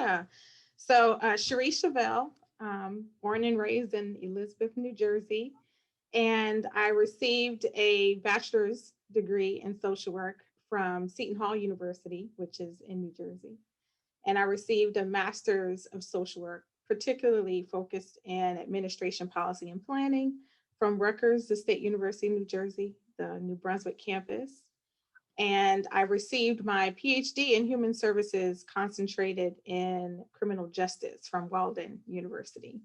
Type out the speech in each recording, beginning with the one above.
Yeah. So Sherece Shavel, born and raised in Elizabeth, New Jersey, and I received a bachelor's degree in social work from Seton Hall University, which is in New Jersey. And I received a master's of social work, particularly focused in administration, policy, and planning from Rutgers, the State University of New Jersey, the New Brunswick campus. And I received my PhD in human services concentrated in criminal justice from Walden University.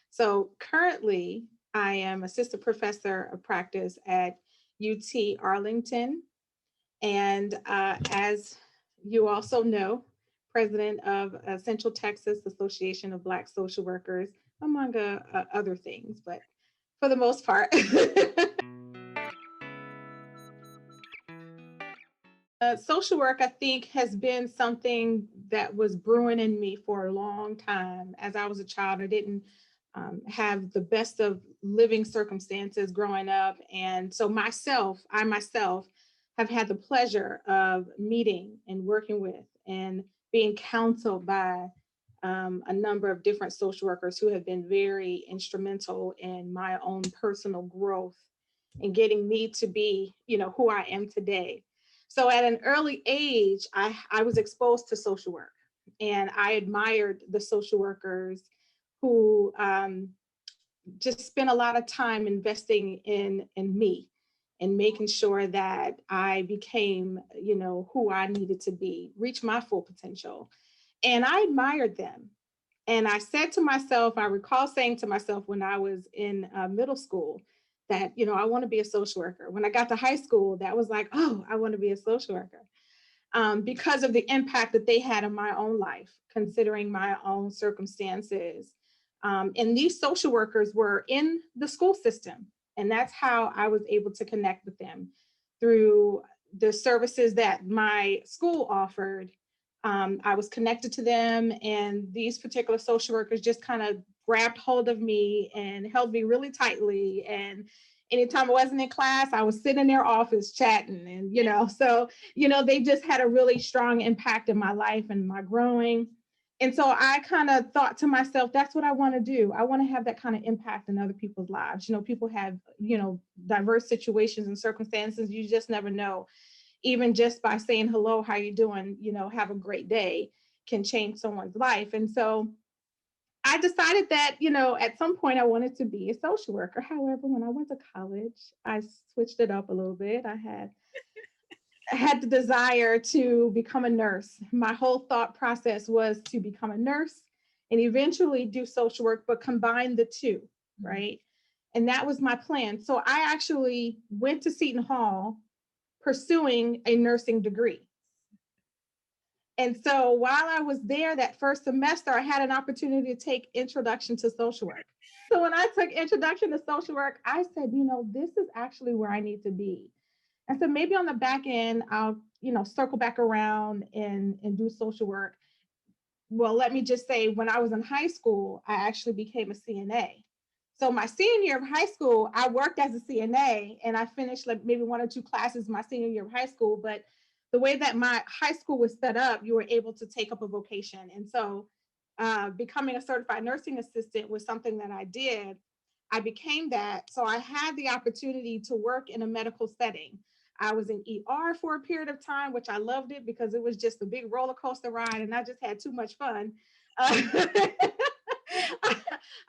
So currently, I am assistant professor of practice at UT Arlington. And as you also know, president of Central Texas Association of Black Social Workers, among other things, but for the most part. Social work, I think, has been something that was brewing in me for a long time. As I was a child, I didn't have the best of living circumstances growing up. And so I myself have had the pleasure of meeting and working with and being counseled by a number of different social workers who have been very instrumental in my own personal growth and getting me to be, who I am today. So at an early age, I was exposed to social work, and I admired the social workers who just spent a lot of time investing in me and making sure that I became, who I needed to be, reach my full potential. And I admired them. And I said to myself, I recall saying to myself when I was in middle school that, I want to be a social worker. When I got to high school, that was like, oh, I want to be a social worker, because of the impact that they had on my own life, considering my own circumstances. And these social workers were in the school system. And that's how I was able to connect with them through the services that my school offered. I was connected to them, and these particular social workers just kind of grabbed hold of me and held me really tightly. And anytime I wasn't in class, I was sitting in their office chatting. And, so, they just had a really strong impact in my life and my growing. And so I kind of thought to myself, that's what I want to do. I want to have that kind of impact in other people's lives. People have, diverse situations and circumstances. You just never know. Even just by saying hello, how you doing, have a great day, can change someone's life. And so I decided that, at some point I wanted to be a social worker. However, when I went to college, I switched it up a little bit. I had the desire to become a nurse. My whole thought process was to become a nurse and eventually do social work, but combine the two, right? And that was my plan. So I actually went to Seton Hall pursuing a nursing degree. And so while I was there that first semester, I had an opportunity to take Introduction to Social Work. So when I took Introduction to Social Work, I said, this is actually where I need to be. And so maybe on the back end, I'll, circle back around and do social work. Well, let me just say, when I was in high school, I actually became a CNA. So my senior year of high school, I worked as a CNA, and I finished like maybe one or two classes my senior year of high school. But the way that my high school was set up, you were able to take up a vocation. And so becoming a certified nursing assistant was something that I did. I became that. So I had the opportunity to work in a medical setting. I was in ER for a period of time, which I loved it because it was just a big roller coaster ride, and I just had too much fun. I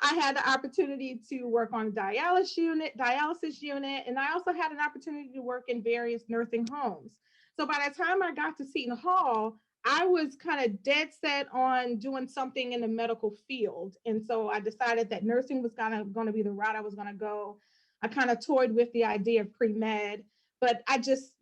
had the opportunity to work on a dialysis unit, and I also had an opportunity to work in various nursing homes. So by the time I got to Seton Hall, I was kind of dead set on doing something in the medical field. And so I decided that nursing was going to be the route I was going to go. I kind of toyed with the idea of pre-med, but I just,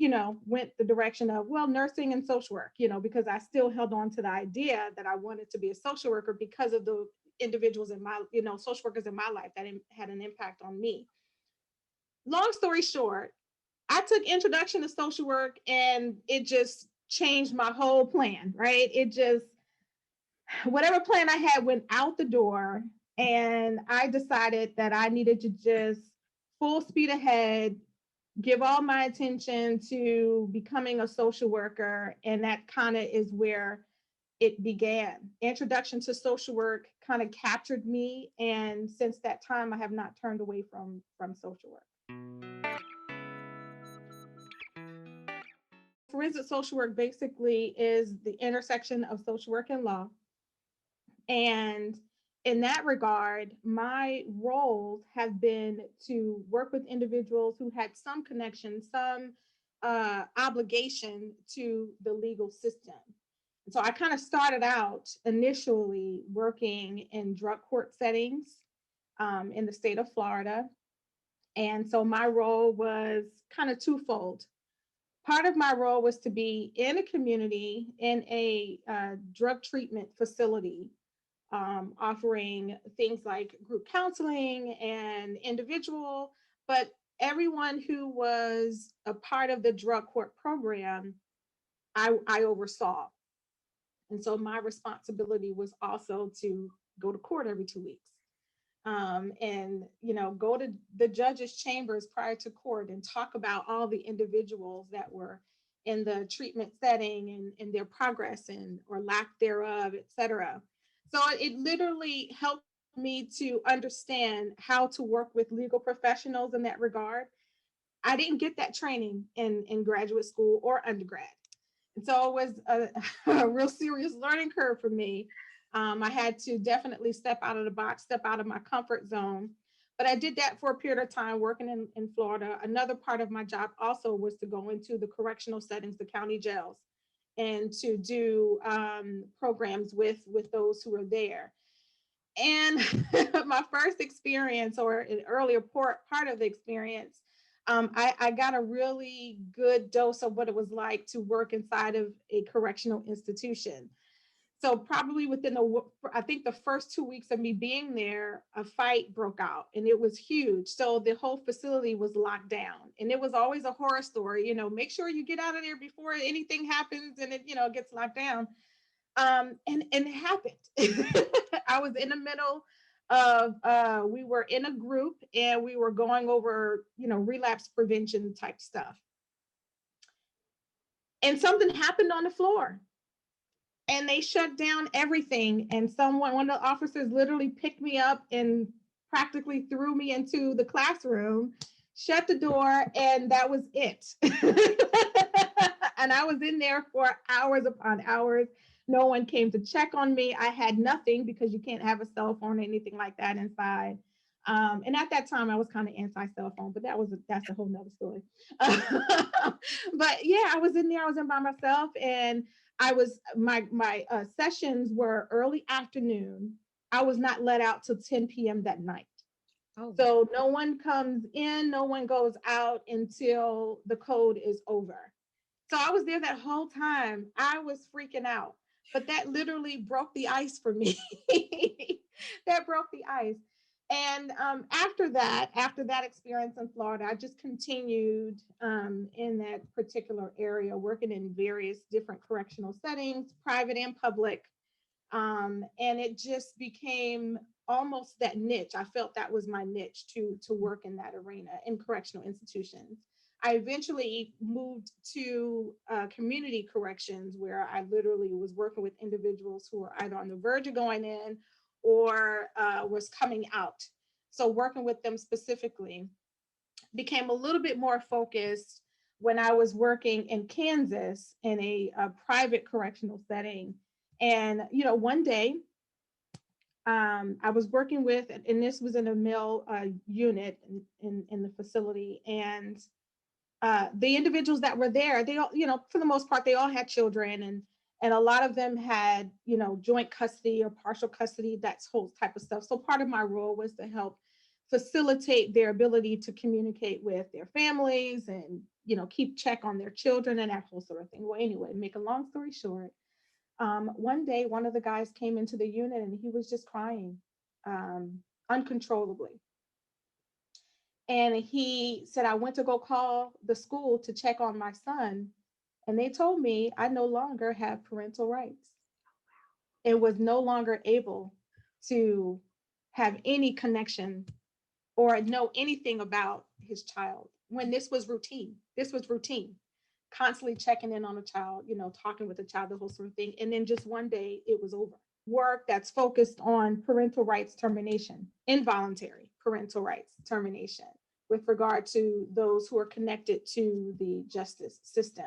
went the direction of, well, nursing and social work, because I still held on to the idea that I wanted to be a social worker because of the individuals in my, social workers in my life that had an impact on me. Long story short, I took Introduction to Social Work, and it just changed my whole plan, right? It just, whatever plan I had went out the door, and I decided that I needed to just full speed ahead, give all my attention to becoming a social worker. And that kind of is where it began. Introduction to social work kind of captured me, and since that time, I have not turned away from social work. Forensic social work basically is the intersection of social work and law. And in that regard, my roles have been to work with individuals who had some connection, some obligation to the legal system. And so I kind of started out initially working in drug court settings in the state of Florida. And so my role was kind of twofold. Part of my role was to be in a community in a drug treatment facility, offering things like group counseling and individual, but everyone who was a part of the drug court program, I oversaw. And so my responsibility was also to go to court every 2 weeks, and go to the judge's chambers prior to court and talk about all the individuals that were in the treatment setting and their progress and or lack thereof, et cetera. So it literally helped me to understand how to work with legal professionals in that regard. I didn't get that training in graduate school or undergrad. And so it was a real serious learning curve for me. I had to definitely step out of the box, step out of my comfort zone. But I did that for a period of time working in Florida. Another part of my job also was to go into the correctional settings, the county jails, and to do programs with those who are there. And my first experience, or an earlier part of the experience, I got a really good dose of what it was like to work inside of a correctional institution. So probably within I think the first 2 weeks of me being there, a fight broke out and it was huge. So the whole facility was locked down, and it was always a horror story. Make sure you get out of there before anything happens and it, gets locked down. And it happened. I was in the middle of we were in a group and we were going over, relapse prevention type stuff. And something happened on the floor. And they shut down everything. And one of the officers literally picked me up and practically threw me into the classroom, shut the door, and that was it. And I was in there for hours upon hours. No one came to check on me. I had nothing because you can't have a cell phone or anything like that inside. And at that time, I was kind of anti-cell phone, but that's a whole nother story. But yeah, I was in there. I was in by myself, and my sessions were early afternoon. I was not let out till 10 p.m. that night. Oh. So no one comes in, no one goes out until the code is over. So I was there that whole time. I was freaking out, but that literally broke the ice for me. That broke the ice. And after that experience in Florida, I just continued in that particular area, working in various different correctional settings, private and public. And it just became almost that niche. I felt that was my niche to work in that arena in correctional institutions. I eventually moved to community corrections, where I literally was working with individuals who were either on the verge of going in or was coming out. So working with them specifically became a little bit more focused when I was working in Kansas in a private correctional setting. And, one day I was working with, and this was in a male unit in the facility, and the individuals that were there, they all, for the most part, they all had children, and a lot of them had, joint custody or partial custody, that whole type of stuff. So part of my role was to help facilitate their ability to communicate with their families and, keep check on their children and that whole sort of thing. Well, anyway, make a long story short, one day, one of the guys came into the unit and he was just crying uncontrollably. And he said, I went to go call the school to check on my son, and they told me I no longer have parental rights and was no longer able to have any connection or know anything about his child, when this was routine. This was routine. constantly checking in on a child, talking with a child, the whole sort of thing. And then just one day it was over. Work that's focused on parental rights termination, involuntary parental rights termination with regard to those who are connected to the justice system.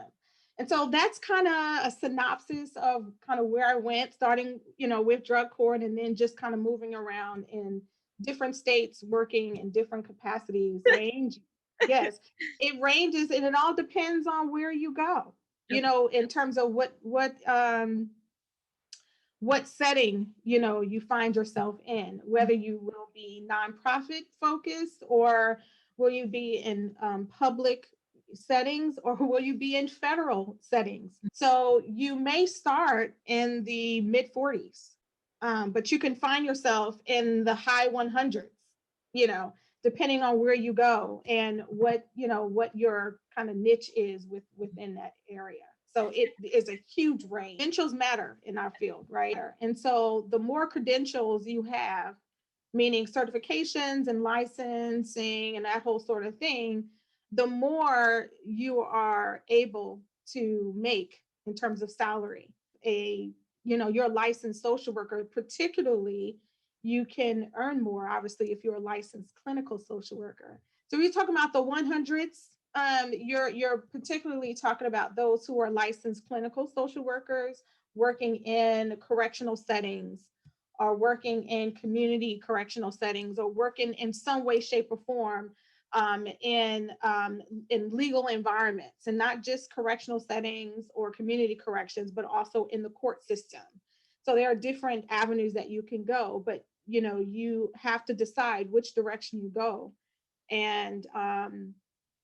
And so that's kind of a synopsis of kind of where I went, starting, with drug court and then just kind of moving around in different states, working in different capacities, range. Yes, it ranges and it all depends on where you go, in terms of what setting you find yourself in, whether you will be nonprofit focused or will you be in public settings or will you be in federal settings. So you may start in the mid 40s, but you can find yourself in the high 100s, you know depending on where you go and what your kind of niche is within that area. So it is a huge range. Credentials matter in our field, right? And so the more credentials you have, meaning certifications and licensing and that whole sort of thing, the more you are able to make in terms of salary. You're a licensed social worker, particularly, you can earn more, obviously, if you're a licensed clinical social worker. So we're talking about the 100s. You're particularly talking about those who are licensed clinical social workers working in correctional settings or working in community correctional settings or working in some way, shape, or form in legal environments, and not just correctional settings or community corrections, but also in the court system. So there are different avenues that you can go, but you have to decide which direction you go, and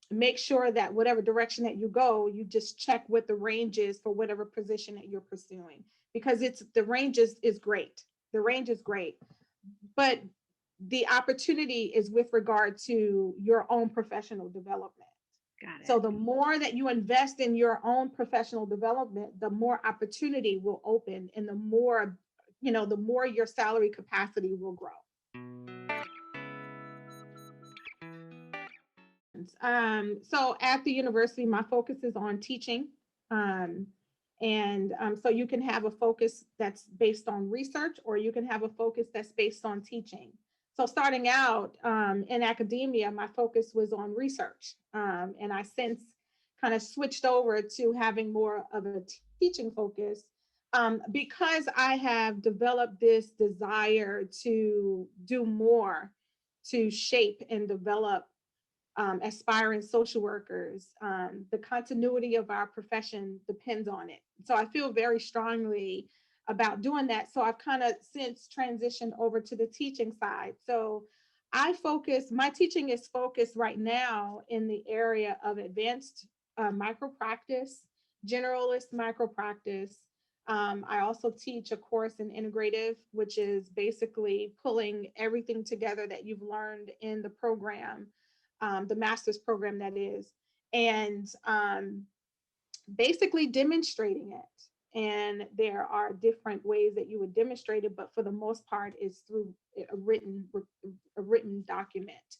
make sure that whatever direction that you go, you just check what the range is for whatever position that you're pursuing, because the range is great. The range is great, but the opportunity is with regard to your own professional development. Got it. So the more that you invest in your own professional development, the more opportunity will open, and the more your salary capacity will grow. So at the university, my focus is on teaching. So you can have a focus that's based on research, or you can have a focus that's based on teaching. So starting out in academia, my focus was on research. And I since kind of switched over to having more of a teaching focus, because I have developed this desire to do more to shape and develop aspiring social workers. The continuity of our profession depends on it. So I feel very strongly about doing that. So I've kind of since transitioned over to the teaching side. So my teaching is focused right now in the area of advanced micro practice, generalist micro practice. I also teach a course in integrative, which is basically pulling everything together that you've learned in the program, the master's program that is, and basically demonstrating it. And there are different ways that you would demonstrate it, but for the most part, it's through a written document.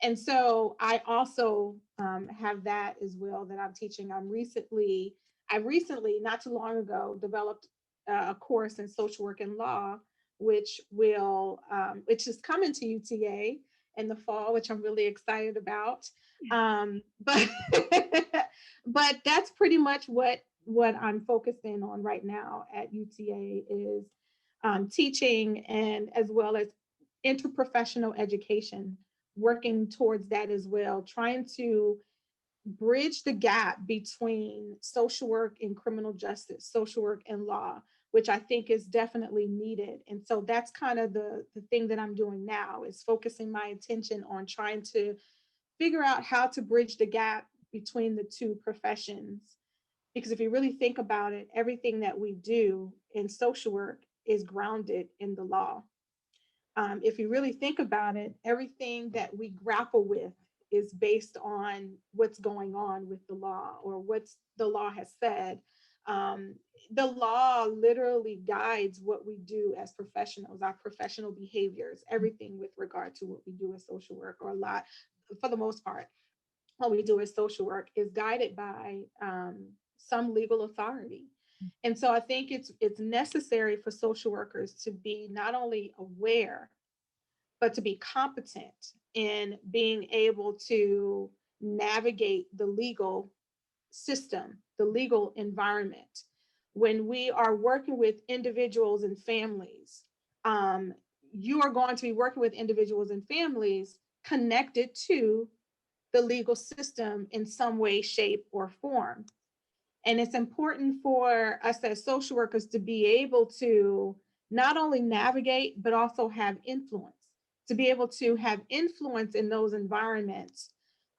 And so I also have that as well that I'm teaching. I recently, not too long ago, developed a course in social work and law, which is coming to UTA in the fall, which I'm really excited about. But but that's pretty much what I'm focused in on right now at UTA is teaching, and as well as interprofessional education, working towards that as well, trying to bridge the gap between social work and criminal justice, social work and law, which I think is definitely needed. And so that's kind of the thing that I'm doing now, is focusing my attention on trying to figure out how to bridge the gap between the two professions. Because if you really think about it, everything that we do in social work is grounded in the law. If you really think about it, everything that we grapple with is based on what's going on with the law, or what the law has said. The law literally guides what we do as professionals, our professional behaviors, everything with regard to what we do as social work, or a lot, for the most part. what we do as social work is guided by some legal authority. And so I think it's necessary for social workers to be not only aware, but to be competent in being able to navigate the legal system, the legal environment. When we are working with individuals and families, you are going to be working with individuals and families connected to the legal system in some way, shape, or form. And it's important for us as social workers to be able to not only navigate, but also have influence, to be able to have influence in those environments,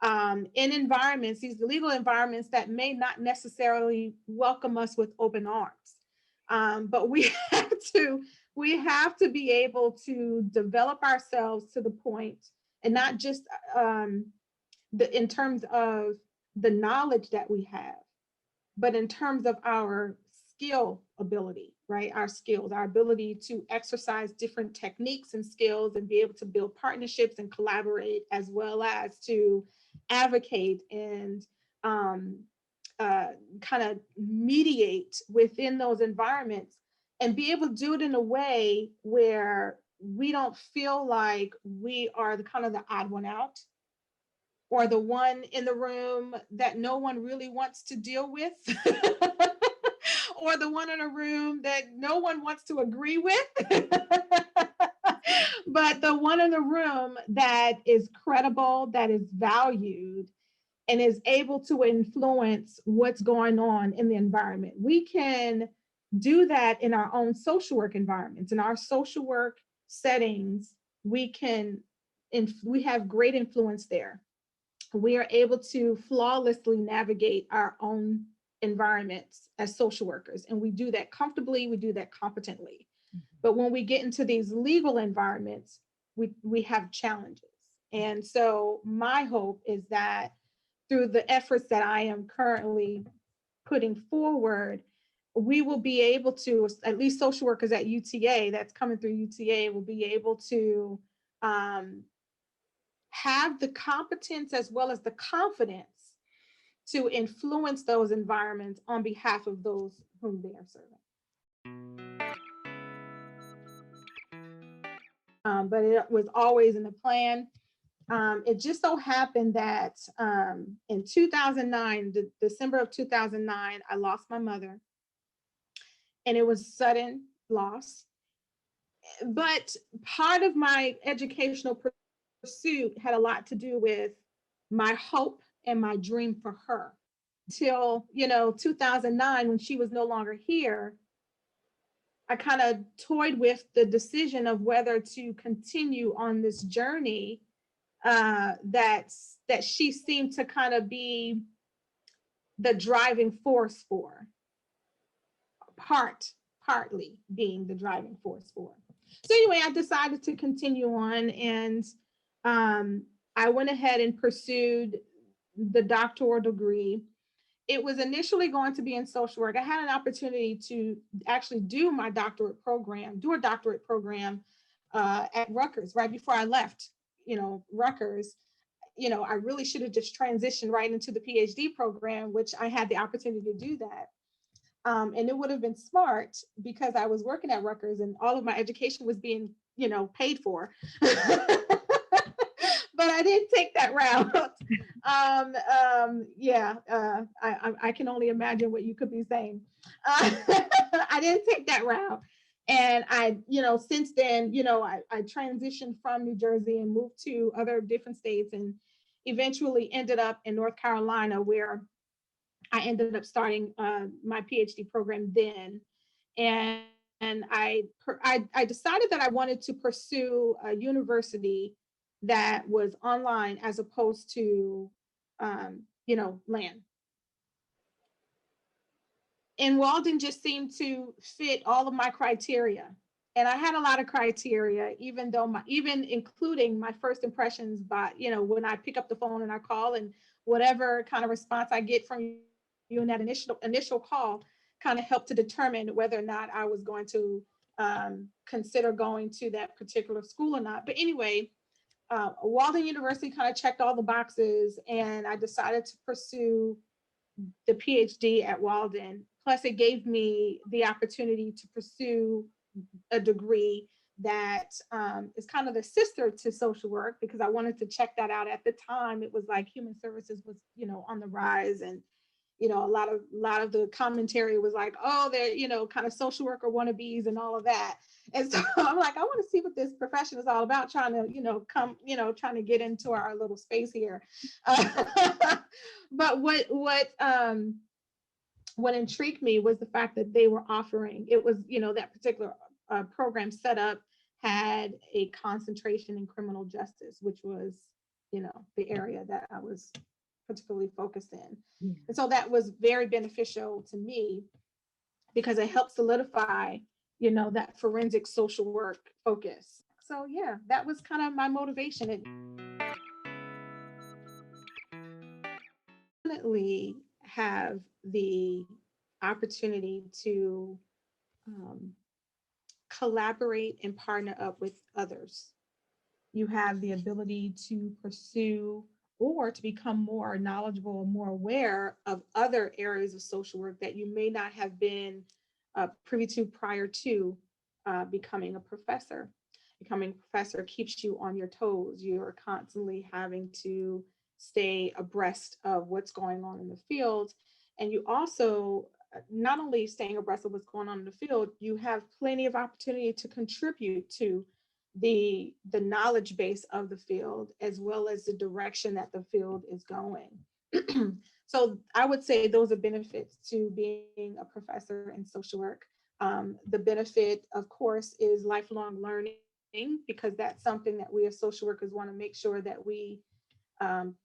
in environments, these legal environments that may not necessarily welcome us with open arms. But we have to be able to develop ourselves to the point, and not just in terms of the knowledge that we have, but in terms of our skill ability, right? Our skills, our ability to exercise different techniques and skills and be able to build partnerships and collaborate, as well as to advocate and kind of mediate within those environments, and be able to do it in a way where we don't feel like we are the kind of the odd one out, or the one in the room that no one really wants to deal with, or the one in a room that no one wants to agree with, but the one in the room that is credible, that is valued, and is able to influence what's going on in the environment. We can do that in our own social work environments, in our social work settings. We have great influence there. We are able to flawlessly navigate our own environments as social workers. And we do that comfortably, we do that competently. But when we get into these legal environments, we have challenges. And so my hope is that through the efforts that I am currently putting forward, we will be able to, at least social workers at UTA that's coming through UTA, will be able to have the competence as well as the confidence to influence those environments on behalf of those whom they are serving. But it was always in the plan. It just so happened that in 2009, December of 2009, I lost my mother, and it was sudden loss. But part of my educational pursuit had a lot to do with my hope and my dream for her. Till 2009, when she was no longer here, I kind of toyed with the decision of whether to continue on this journey that she seemed to kind of be the driving force for, partly being the driving force for. So anyway, I decided to continue on, and I went ahead and pursued the doctoral degree. It was initially going to be in social work. I had an opportunity to actually do a doctorate program at Rutgers right before I left, Rutgers. I really should have just transitioned right into the PhD program, which I had the opportunity to do that. And it would have been smart because I was working at Rutgers and all of my education was being, paid for. But I didn't take that route. I can only imagine what you could be saying. I didn't take that route. And I, since then, I transitioned from New Jersey and moved to other different states, and eventually ended up in North Carolina, where I ended up starting my PhD program then. And I decided that I wanted to pursue a university that was online as opposed to, land. And Walden just seemed to fit all of my criteria. And I had a lot of criteria, even including my first impressions by, when I pick up the phone and I call, and whatever kind of response I get from you in that initial call kind of helped to determine whether or not I was going to consider going to that particular school or not. But anyway, Walden University kind of checked all the boxes, and I decided to pursue the PhD at Walden. Plus, it gave me the opportunity to pursue a degree that is kind of the sister to social work, because I wanted to check that out. At the time, it was like human services was, on the rise, and a lot of the commentary was like, oh, they're, kind of social worker wannabes and all of that. And so I'm like, I want to see what this profession is all about, trying to, trying to get into our little space here. But what intrigued me was the fact that they were offering, it was, that particular program set up had a concentration in criminal justice, which was, the area that I was particularly focused in. Yeah. And so that was very beneficial to me, because it helped solidify, that forensic social work focus. So yeah, that was kind of my motivation. It definitely have the opportunity to collaborate and partner up with others. You have the ability to pursue or to become more knowledgeable, more aware of other areas of social work that you may not have been privy to prior to becoming a professor. Becoming a professor keeps you on your toes. You're constantly having to stay abreast of what's going on in the field. And you also, not only staying abreast of what's going on in the field, you have plenty of opportunity to contribute to the knowledge base of the field, as well as the direction that the field is going. So I would say those are benefits to being a professor in social work. The benefit, of course, is lifelong learning, because that's something that we as social workers want to make sure that we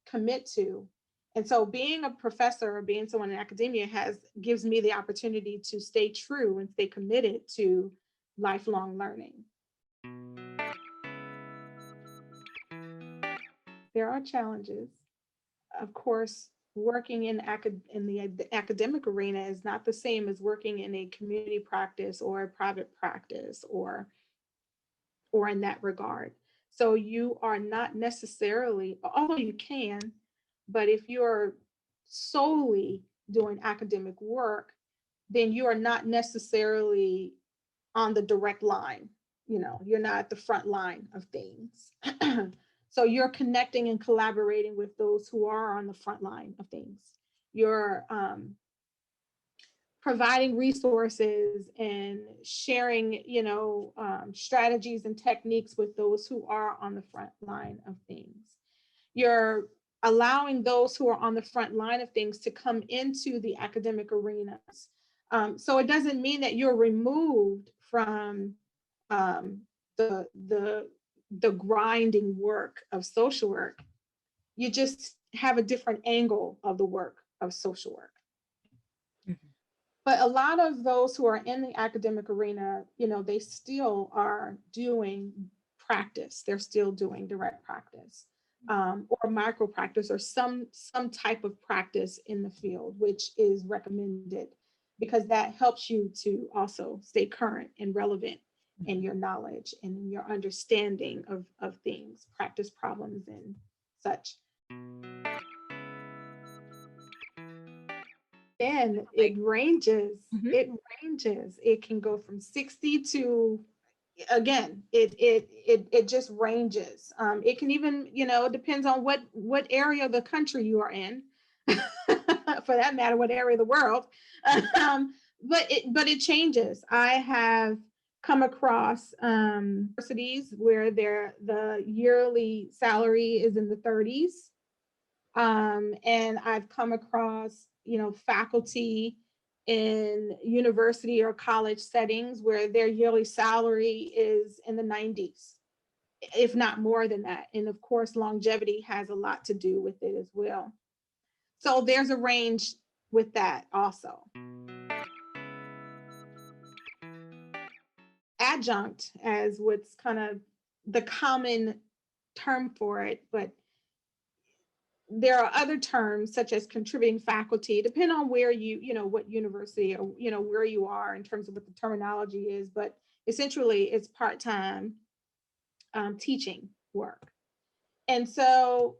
commit to. And so being a professor or being someone in academia gives me the opportunity to stay true and stay committed to lifelong learning. There are challenges. Of course, working in the academic arena is not the same as working in a community practice or a private practice or in that regard. So you are not necessarily, although you can, but if you're solely doing academic work, then you are not necessarily on the direct line. You're not at the front line of things. So you're connecting and collaborating with those who are on the front line of things. You're providing resources and sharing, strategies and techniques with those who are on the front line of things. You're allowing those who are on the front line of things to come into the academic arenas. So it doesn't mean that you're removed from the grinding work of social work. You just have a different angle of the work of social work. Mm-hmm. But a lot of those who are in the academic arena, they still are doing practice. They're still doing direct practice, or micro practice, or some type of practice in the field, which is recommended, because that helps you to also stay current and relevant in your knowledge and in your understanding of things, practice problems and such. And it ranges. Mm-hmm. It ranges. It can go from 60 to, again, it just ranges. It can even, depends on what area of the country you are in, for that matter, what area of the world. But it changes. I have come across universities where the yearly salary is in the 30s. And I've come across, faculty in university or college settings where their yearly salary is in the 90s, if not more than that. And of course, longevity has a lot to do with it as well. So there's a range with that also. Adjunct, as what's kind of the common term for it, but there are other terms such as contributing faculty, depending on where what university or, where you are in terms of what the terminology is, but essentially it's part-time teaching work. And so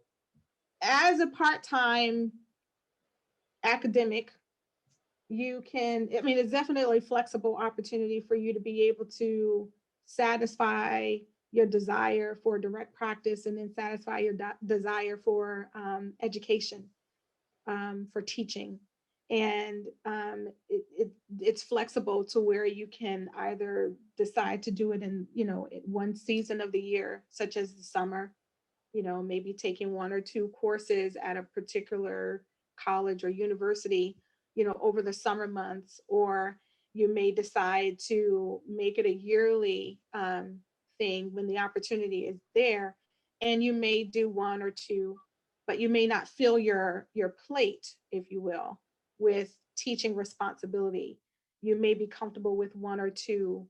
as a part-time academic, you can, I mean, it's definitely a flexible opportunity for you to be able to satisfy your desire for direct practice and then satisfy your desire for education, for teaching. And it's flexible to where you can either decide to do it in, you know, one season of the year, such as the summer, you know, maybe taking one or two courses at a particular college or university, you know, over the summer months, or you may decide to make it a yearly thing when the opportunity is there, and you may do one or two, but you may not fill your plate, if you will, with teaching responsibility. You may be comfortable with one or two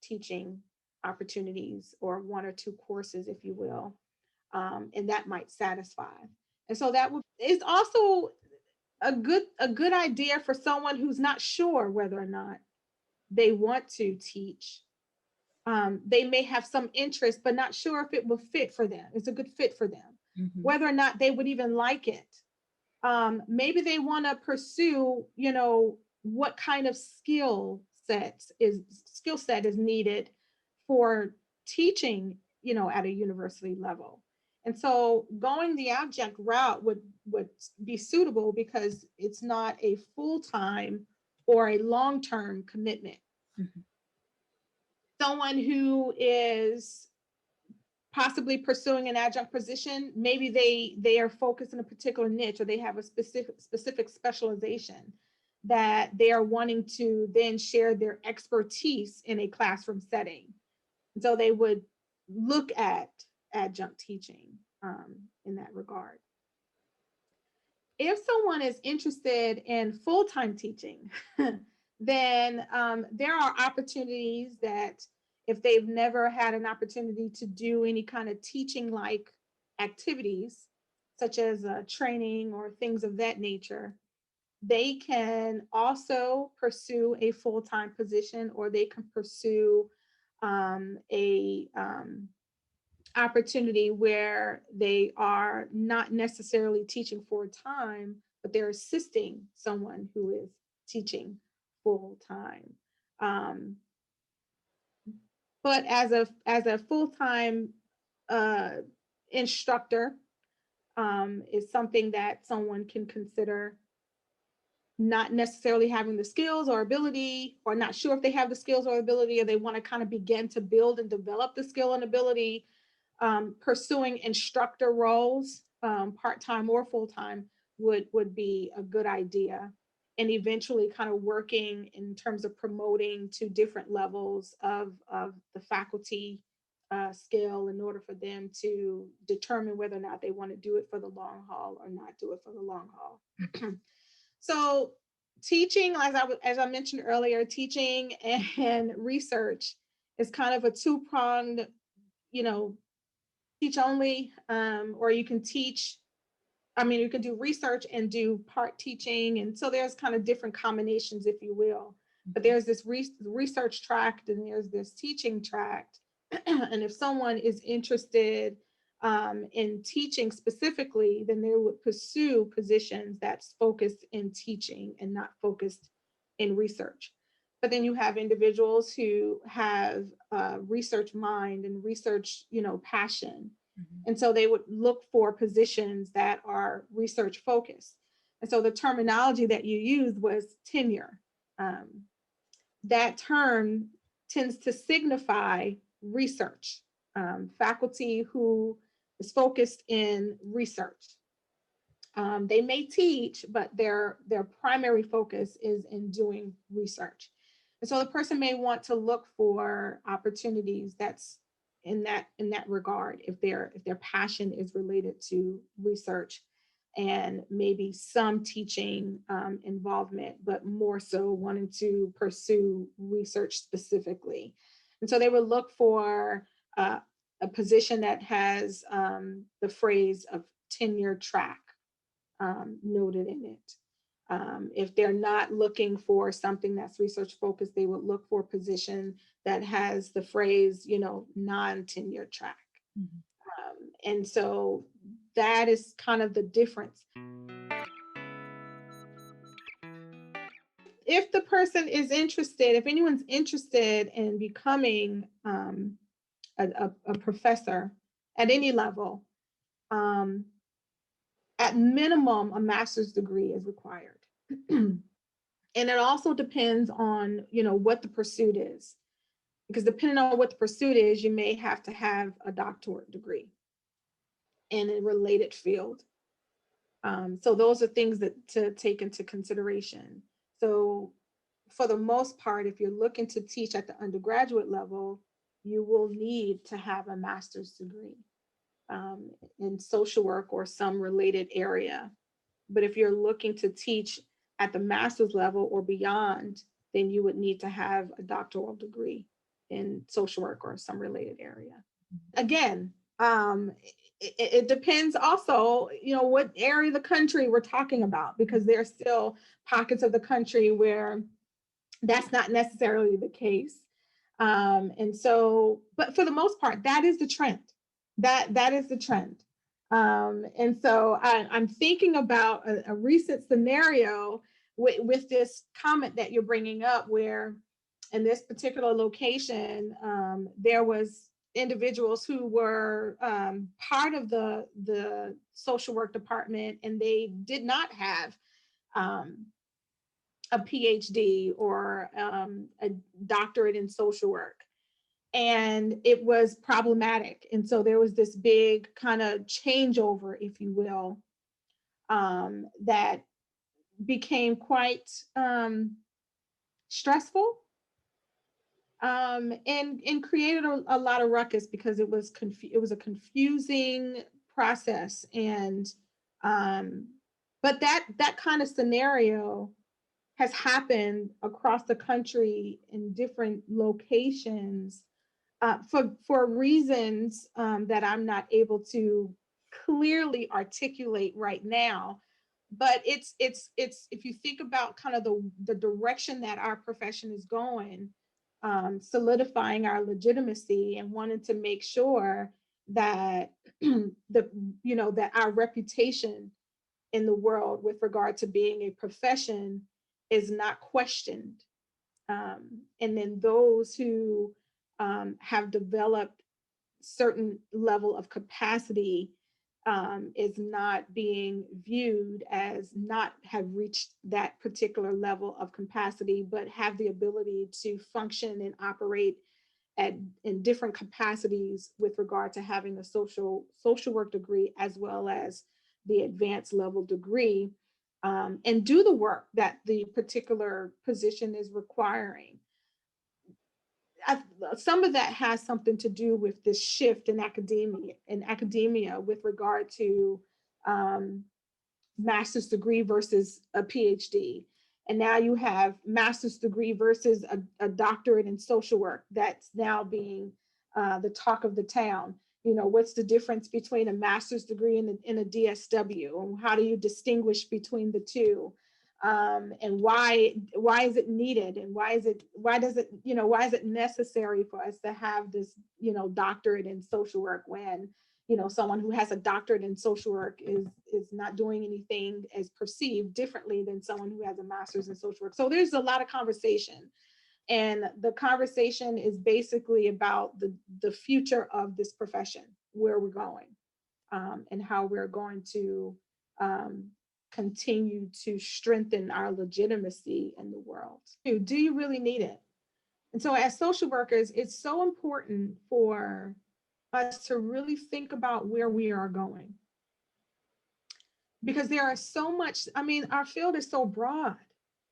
teaching opportunities or one or two courses, if you will, and that might satisfy. And so that would is also a good idea for someone who's not sure whether or not they want to teach. They may have some interest, but not sure if it will fit for them. It's a good fit for them, whether or not they would even like it. Maybe they want to pursue, you know, what kind of skill set is needed for teaching, you know, at a university level. And so going the adjunct route would be suitable because it's not a full-time or a long-term commitment. Someone who is possibly pursuing an adjunct position, maybe they are focused in a particular niche, or they have a specific specialization that they are wanting to then share their expertise in a classroom setting. And so they would look at adjunct teaching in that regard. If someone is interested in full-time teaching, then there are opportunities that, if they've never had an opportunity to do any kind of teaching like activities, such as training or things of that nature, they can also pursue a full-time position, or they can pursue a opportunity where they are not necessarily teaching full time, but they're assisting someone who is teaching full time. But as a full time instructor, is something that someone can consider, not necessarily having the skills or ability, or not sure if they have the skills or ability, or they want to kind of begin to build and develop the skill and ability. Pursuing instructor roles, part-time or full-time, would be a good idea. And eventually kind of working in terms of promoting to different levels of the faculty scale, in order for them to determine whether or not they want to do it for the long haul or not do it for the long haul. So teaching, as I mentioned earlier, teaching and research is kind of a two-pronged, you know, teach only, or you can teach, I mean, you can do research and do part teaching. And so there's kind of different combinations, if you will. But there's this research tract and there's this teaching tract. And if someone is interested in teaching specifically, then they would pursue positions that's focused in teaching and not focused in research. But then you have individuals who have research mind and research, you know, passion. And so they would look for positions that are research focused. And so the terminology that you used was tenure. That term tends to signify research, faculty who is focused in research. They may teach, but their primary focus is in doing research. And so the person may want to look for opportunities that's in that regard, if their passion is related to research, and maybe some teaching involvement, but more so wanting to pursue research specifically. And so they would look for a position that has the phrase of tenure track noted in it. If they're not looking for something that's research focused, they would look for a position that has the phrase, you know, non-tenure track. And so that is kind of the difference. If the person is interested, if anyone's interested in becoming a professor at any level, at minimum, a master's degree is required. And it also depends on, what the pursuit is. Because depending on what the pursuit is, you may have to have a doctorate degree in a related field. So those are things that to take into consideration. So for the most part, if you're looking to teach at the undergraduate level, you will need to have a master's degree in social work or some related area. But if you're looking to teach at the master's level or beyond, then you would need to have a doctoral degree in social work or some related area. Again, it depends also, what area of the country we're talking about, because there are still pockets of the country where that's not necessarily the case. And so, but for the most part, that is the trend. That is the trend. And so I'm thinking about a recent scenario with this comment that you're bringing up, where in this particular location, there was individuals who were part of the social work department, and they did not have a PhD or a doctorate in social work. And it was problematic. And so there was this big kind of changeover, if you will, that became quite stressful, and created a lot of ruckus, because it was a confusing process. And but that kind of scenario has happened across the country in different locations, for reasons that I'm not able to clearly articulate right now. But it's if you think about kind of the direction that our profession is going, solidifying our legitimacy and wanting to make sure that that our reputation in the world with regard to being a profession is not questioned. And then those who have developed certain level of capacity is not being viewed as not have reached that particular level of capacity, but have the ability to function and operate in different capacities with regard to having a social work degree, as well as the advanced level degree, and do the work that the particular position is requiring. Some of that has something to do with this shift in academia with regard to master's degree versus a PhD. And now you have master's degree versus a doctorate in social work. That's now being the talk of the town. What's the difference between a master's degree and a DSW? And how do you distinguish between the two? And why is it needed? And why is it necessary for us to have this, doctorate in social work, when someone who has a doctorate in social work is not doing anything as perceived differently than someone who has a master's in social work. So there's a lot of conversation, and the conversation is basically about the future of this profession, where we're going, and how we're going to continue to strengthen our legitimacy in the world. Do you really need it? And so as social workers, it's so important for us to really think about where we are going, because there are so much, our field is so broad.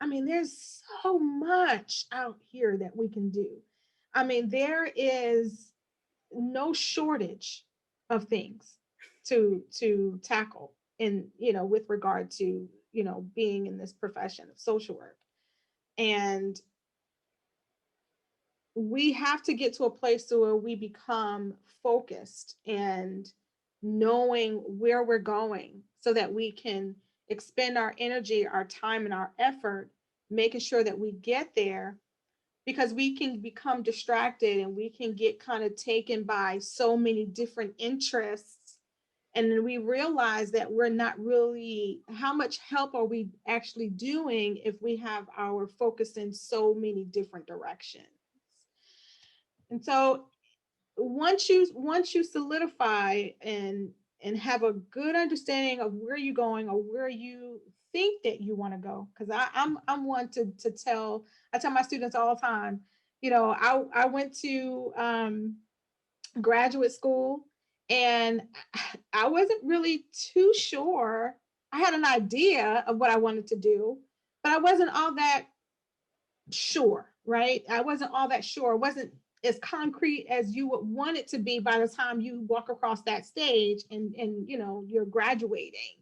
There's so much out here that we can do. There is no shortage of things to tackle in, with regard to, being in this profession of social work. And we have to get to a place where we become focused and knowing where we're going, so that we can expend our energy, our time, and our effort making sure that we get there, because we can become distracted and we can get kind of taken by so many different interests And then we realize that we're not really, how much help are we actually doing if we have our focus in so many different directions? And so once you solidify and have a good understanding of where you're going or where you think that you want to go, because I'm one to tell, I tell my students all the time, I went to graduate school, and I wasn't really too sure. I had an idea of what I wanted to do, but I wasn't all that sure, right? I wasn't all that sure. It wasn't as concrete as you would want it to be by the time you walk across that stage and you're graduating,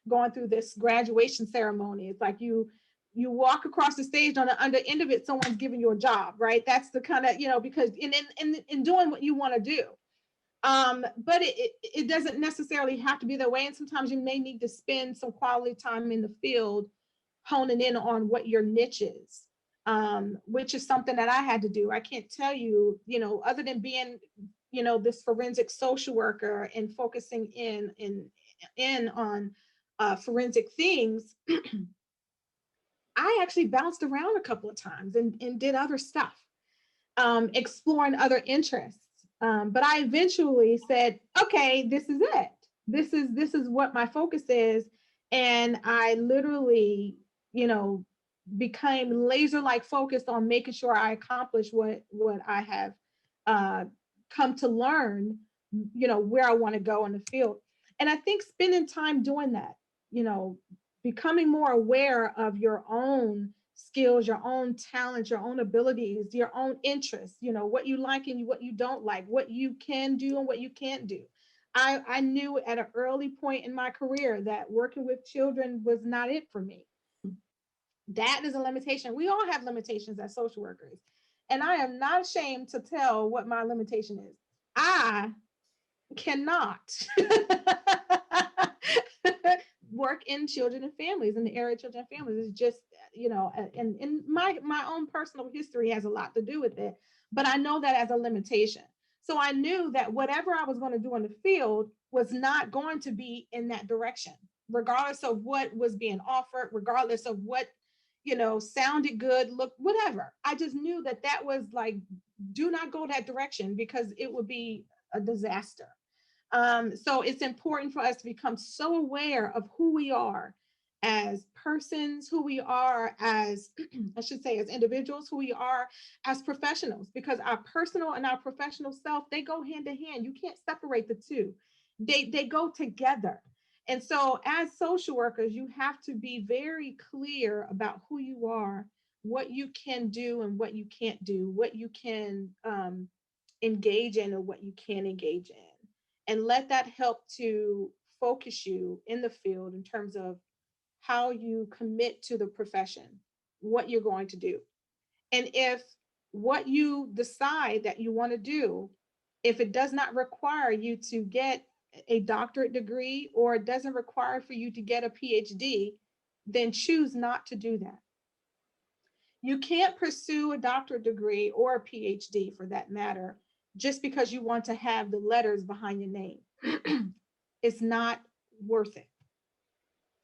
going through this graduation ceremony. It's like you walk across the stage, on the under end of it, someone's giving you a job, right? That's the kind of, because in doing what you want to do. But it doesn't necessarily have to be that way. And sometimes you may need to spend some quality time in the field honing in on what your niche is, which is something that I had to do. I can't tell you, other than being, this forensic social worker and focusing in on forensic things, I actually bounced around a couple of times and did other stuff, exploring other interests. But I eventually said, okay, this is it. This is what my focus is. And I literally, became laser-like focused on making sure I accomplish what I have come to learn, where I want to go in the field. And I think spending time doing that, becoming more aware of your own skills, your own talents, your own abilities, your own interests, what you like and what you don't like, what you can do and what you can't do. I knew at an early point in my career that working with children was not it for me. That is a limitation. We all have limitations as social workers. And I am not ashamed to tell what my limitation is. I cannot work in children and families, in the area of children and families. It's just, and my own personal history has a lot to do with it, but I know that as a limitation. So I knew that whatever I was going to do in the field was not going to be in that direction, regardless of what was being offered, regardless of what, sounded good, look, whatever. I just knew that that was like, do not go that direction because it would be a disaster. So it's important for us to become so aware of who we are as persons, who we are as, I should say, as individuals, who we are as professionals, because our personal and our professional self, they go hand to hand. You can't separate the two. They go together. And so as social workers, you have to be very clear about who you are, what you can do and what you can't do, what you can engage in and what you can't engage in. And let that help to focus you in the field in terms of how you commit to the profession, what you're going to do. And if what you decide that you want to do, if it does not require you to get a doctorate degree or it doesn't require for you to get a PhD, then choose not to do that. You can't pursue a doctorate degree or a PhD for that matter just because you want to have the letters behind your name. It's not worth it.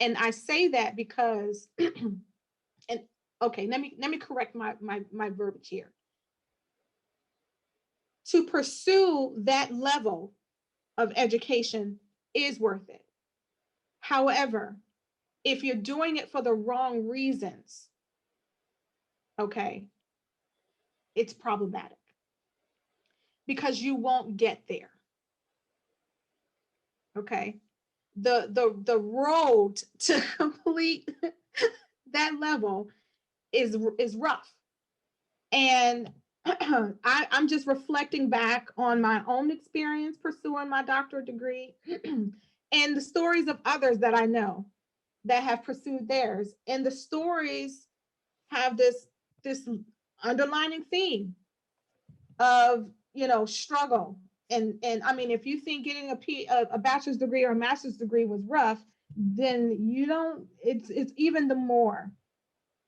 And I say that because, and okay, let me correct my verbiage here. To pursue that level of education is worth it. However, if you're doing it for the wrong reasons, okay, it's problematic because you won't get there. Okay. The road to complete that level is rough. And I'm just reflecting back on my own experience pursuing my doctorate degree and the stories of others that I know that have pursued theirs. And the stories have this underlining theme of, struggle. And I mean, if you think getting a bachelor's degree or a master's degree was rough, then you don't, it's even the more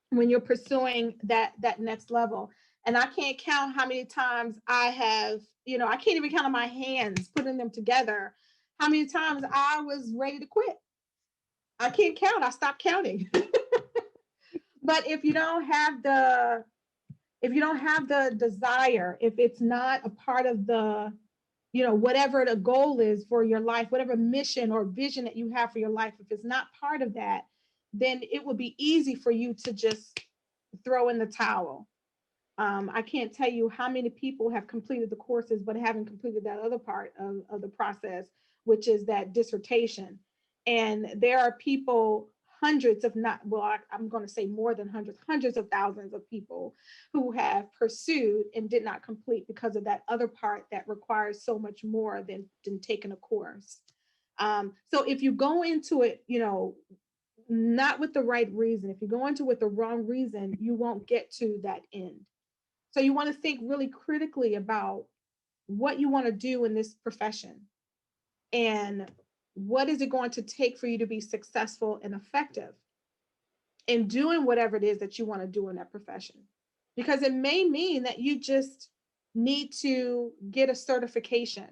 when you're pursuing that next level. And I can't count how many times I have, I can't even count on my hands putting them together, how many times I was ready to quit. I can't count. I stopped counting. But if you don't have the desire, if it's not a part of the, whatever the goal is for your life, whatever mission or vision that you have for your life, if it's not part of that, then it will be easy for you to just throw in the towel. I can't tell you how many people have completed the courses but haven't completed that other part of the process, which is that dissertation. And there are people, hundreds, if not, well, I'm going to say more than hundreds, hundreds of thousands of people who have pursued and did not complete because of that other part that requires so much more than taking a course. So if you go into it, not with the right reason, if you go into it with the wrong reason, you won't get to that end. So you want to think really critically about what you want to do in this profession and what is it going to take for you to be successful and effective in doing whatever it is that you want to do in that profession. Because it may mean that you just need to get a certification.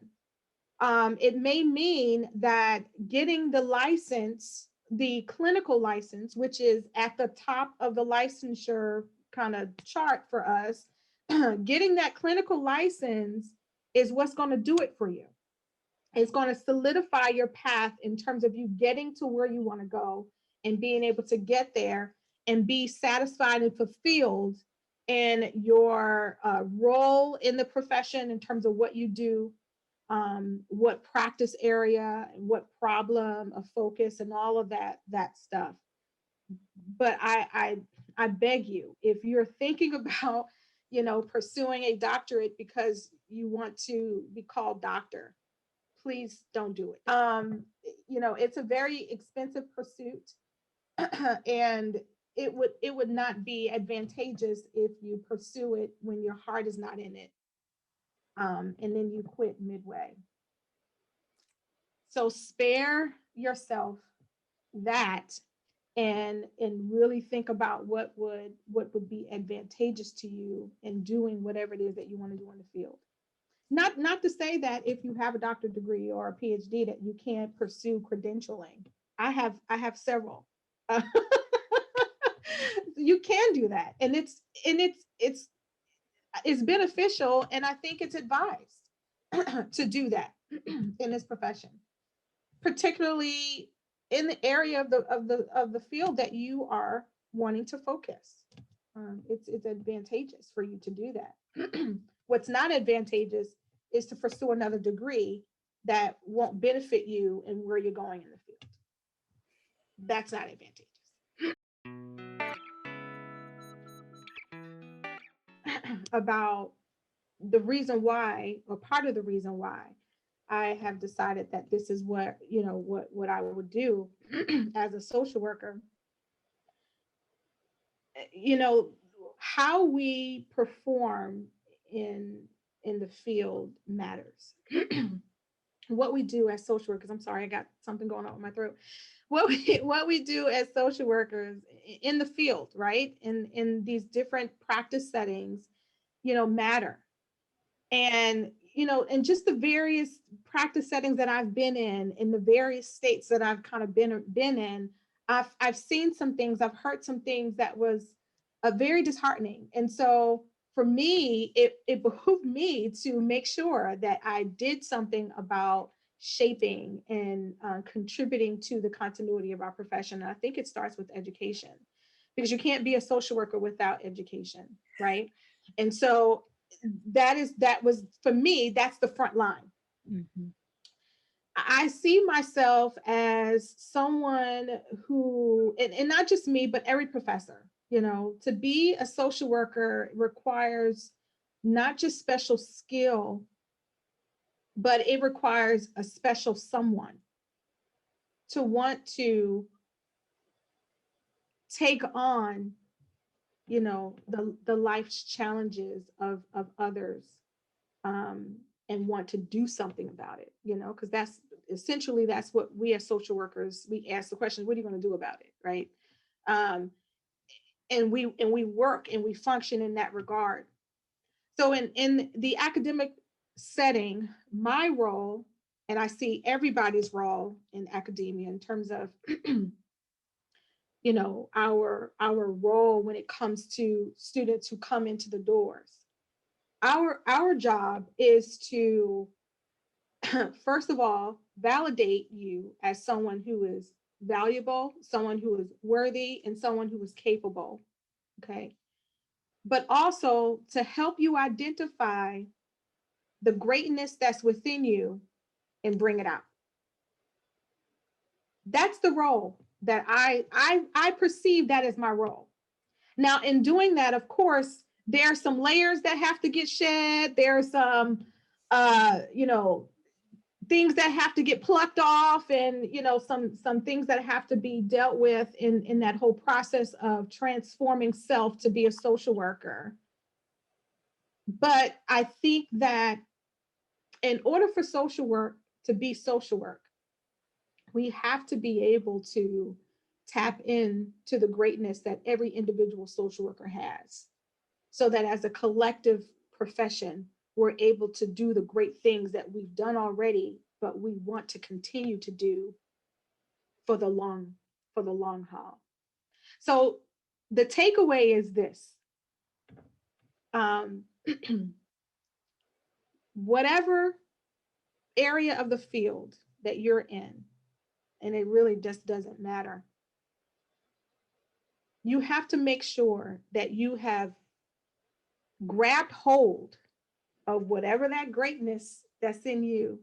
It may mean that getting the license, the clinical license, which is at the top of the licensure kind of chart for us, getting that clinical license is what's going to do it for you. It's going to solidify your path in terms of you getting to where you want to go and being able to get there and be satisfied and fulfilled in your role in the profession in terms of what you do, what practice area, what problem of focus, and all of that stuff. But I beg you, if you're thinking about, pursuing a doctorate because you want to be called doctor, please don't do it. It's a very expensive pursuit, and it would not be advantageous if you pursue it when your heart is not in it, and then you quit midway. So spare yourself that, and really think about what would be advantageous to you in doing whatever it is that you want to do in the field. Not to say that if you have a doctorate degree or a PhD that you can't pursue credentialing. I have several. Uh, you can do that, and it's beneficial, and I think it's advised to do that in this profession, particularly in the area of the field that you are wanting to focus. It's advantageous for you to do that. What's not advantageous is to pursue another degree that won't benefit you and where you're going in the field. That's not advantageous. About the reason why, or part of the reason why I have decided that this is what I would do as a social worker. You know, how we perform in in the field matters. What we do as social workers, I'm sorry, I got something going on with my throat. What we do as social workers in the field, right? In these different practice settings, matter. And and just the various practice settings that I've been in the various states that I've kind of been in, I've seen some things, I've heard some things that was very disheartening. And so for me, it behooved me to make sure that I did something about shaping and contributing to the continuity of our profession. And I think it starts with education, because you can't be a social worker without education, right? And so that was for me, that's the front line. Mm-hmm. I see myself as someone who, and not just me, but every professor, to be a social worker requires not just special skill, but it requires a special someone to want to take on, the life's challenges of others, and want to do something about it, because that's what we as social workers, we ask the question, what are you going to do about it, right? And we work and we function in that regard. So in the academic setting, my role and I see everybody's role in academia in terms of you know, our role when it comes to students who come into the doors. Our job is to first of all validate you as someone who is valuable, someone who is worthy, and someone who is capable. Okay. But also to help you identify the greatness that's within you and bring it out. That's the role that I perceive that as my role. Now, in doing that, of course, there are some layers that have to get shed. There's some, you know, things that have to get plucked off, and you know, some things that have to be dealt with in that whole process of transforming self to be a social worker. But I think that in order for social work to be social work, we have to be able to tap into the greatness that every individual social worker has, so that as a collective profession, we're able to do the great things that we've done already, but we want to continue to do for the long haul. So the takeaway is this. Um, whatever area of the field that you're in, and it really just doesn't matter, you have to make sure that you have grabbed hold of whatever that greatness that's in you,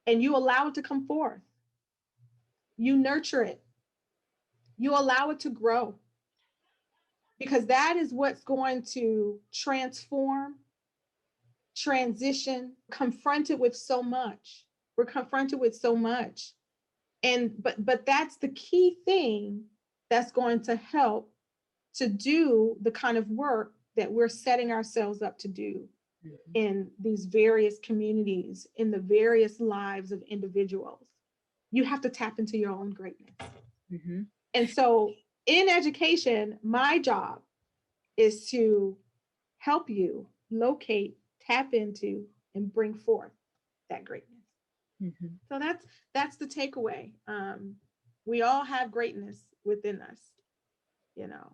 and you allow it to come forth. You nurture it. You allow it to grow, because that is what's going to transform, transition, confronted with so much. We're confronted with so much. And but that's the key thing that's going to help to do the kind of work that we're setting ourselves up to do in these various communities, in the various lives of individuals. You have to tap into your own greatness. And so in education, my job is to help you locate, tap into, and bring forth that greatness. So that's the takeaway. We all have greatness within us. You know,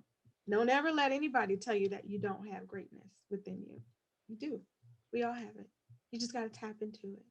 don't ever let anybody tell you that you don't have greatness within you. You do. We all have it. You just got to tap into it.